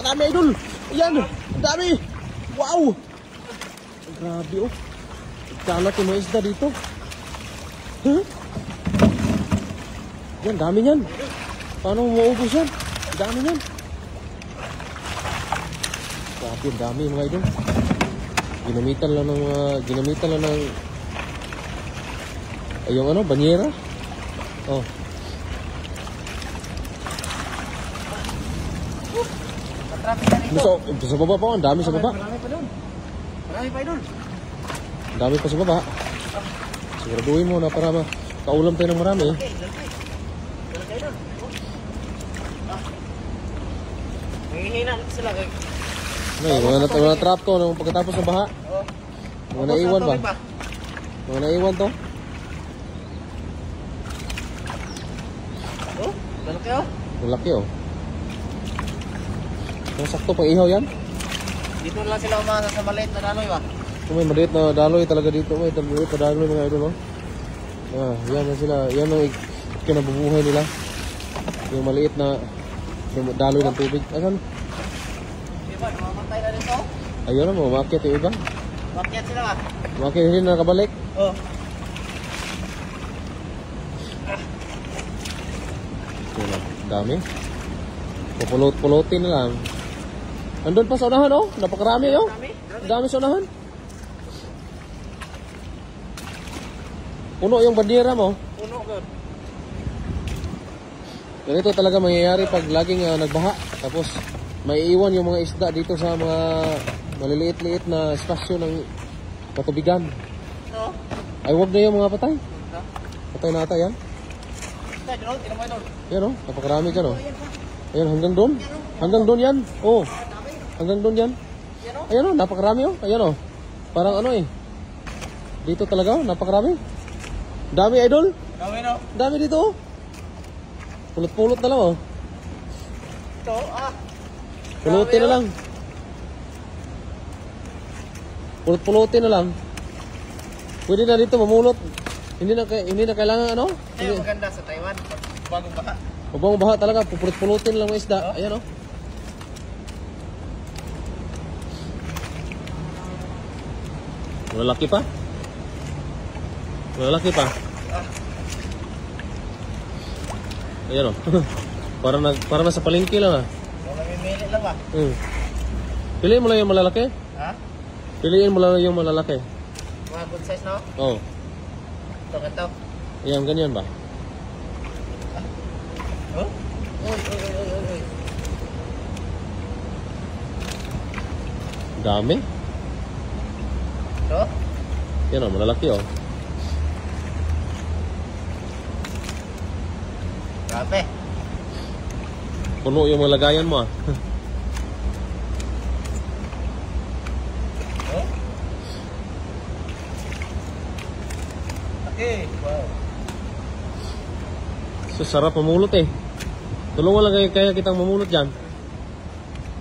napakarami idol. Ayan, ang dami. Wow. Grabe oh. Kalat yung mga isda dito. Huh? Yan, dami yan. Paano maubos yan? Dami yan. Grabe, ang dami mga idol. Ginamitan lang ng yung ano, banyera. Oh. Sa baba pa, ang dami sa baba. Marami pa doon. Marami pa doon. Ang dami pa sa baba. Siguraduhin mo na para kaulam tayo ng marami. Hihina sila kay. Mga trap to nung pagkatapos ng baha. Mga naiwan ba? Mga naiwan to. Oh, malaki oh. Malaki oh. Kung sakto pang ihaw yan. Dito lang sila umasa sa maliit na daloy ba? Kung may maliit na daloy talaga dito. May maliit na daloy mga idol oh. Yan na sila. Yan ang kinabubuhay nila. Yung maliit na daloy ng tubig. Asan? Diba, mamatay na dito? Ayun na mo, umakyat yung iba. Makyat sila ba? Umakyat hindi na nakabalik. Oh. Dami. Pupulot-pulotin na lang. Nandun pa sa unahan oh. Napakarami oh. Dami sa unahan. Puno yung bandera mo. Puno god. Ganito talaga mangyayari pag laging nagbaha. Tapos maiiwan yung mga isda dito sa mga maliliit-liit na espasyo ng patubigan. No? Ay wag na yung mga patay. Patay na ata yan. Yan oh, napakarami dyan oh. Ayan, hanggang doon. Hanggang doon yan. Oh, hanggang doon yan. Ayan oh, napakarami oh. Ayan oh. Parang ano eh. Dito talaga oh, napakarami. Dami idol. Dami no. Dami dito oh. Pulot-pulot na lang oh. Ito Pulutin na lang. Pulot-pulutin na lang. Pwede na dito mamulot. Hindi na kailangan ano? Ay, maganda sa Taiwan. Bagong baha. Bagong baha talaga. Pupulot-pulutin lang mga isda. Ayan oh. Malalaki pa. Malalaki pa. Ayan oh. Para nasa palengke lang ah. Mamimili lang ba? Piliin mo lang yung malalaki. Ha? Piliin mo lang yung malalaki. Mga good size no? Oo. Ito, ganito. Ayan, ganyan ba? Oh? Uy. Dami. Ito? Yan o, malalaki o. Grabe. Puno yung mga lagayan mo ah. Oh? Okay, wow. So, sarap mamulot eh. Tulungan lang kaya kitang mamulot dyan.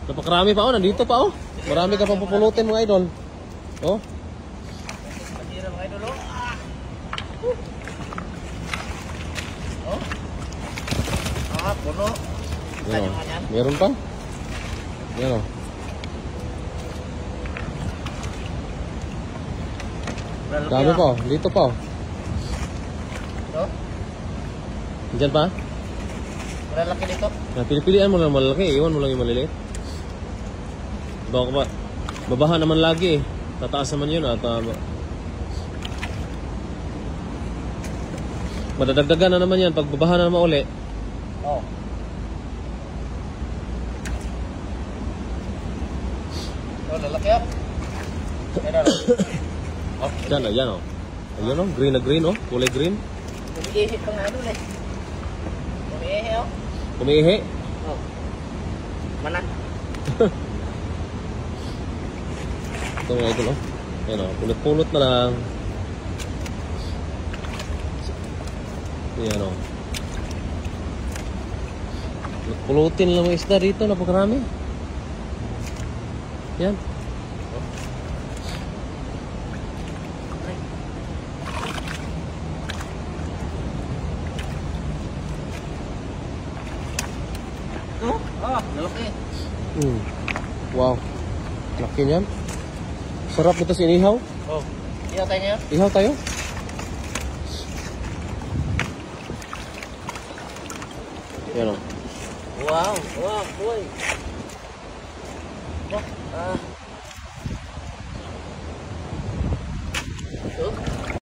Napakarami pa oh, nandito pa oh. Marami ka pang pupulutin mga idol. Oh. Mahirap mga idol oh. Oh? Puno. Yan o. Meron pa? Yan o. Dami pa oh. Dito pa oh. Ito? Diyan pa? Malalaki dito. Pili-pilian mo lang malalaki. Iwan mo lang yung maliliit. Baka ba? Babaha naman lagi eh. Tataas naman yun at madadagdagan na naman yan pag babaha na naman uli. Oh. Oh, lalaki ah. Oh, dyan o, yan o. Ayan o, green na green o. Kulay green. Umiihi pa nga doon eh. Umiihi oh. Umiihi. Oh. Mana? Ito mga idol o. Ayan o, pulot-pulot na lang. Ayan o. Pulutin lang mga isda dito, napakarami. Yan. Oh, lalaki. Wow. Laki niyan. Sarap nito si inihaw. Oh. Ihaw tayo ngayon? Ihaw tayo. Yan o. Wow. Wow, boy. Oh,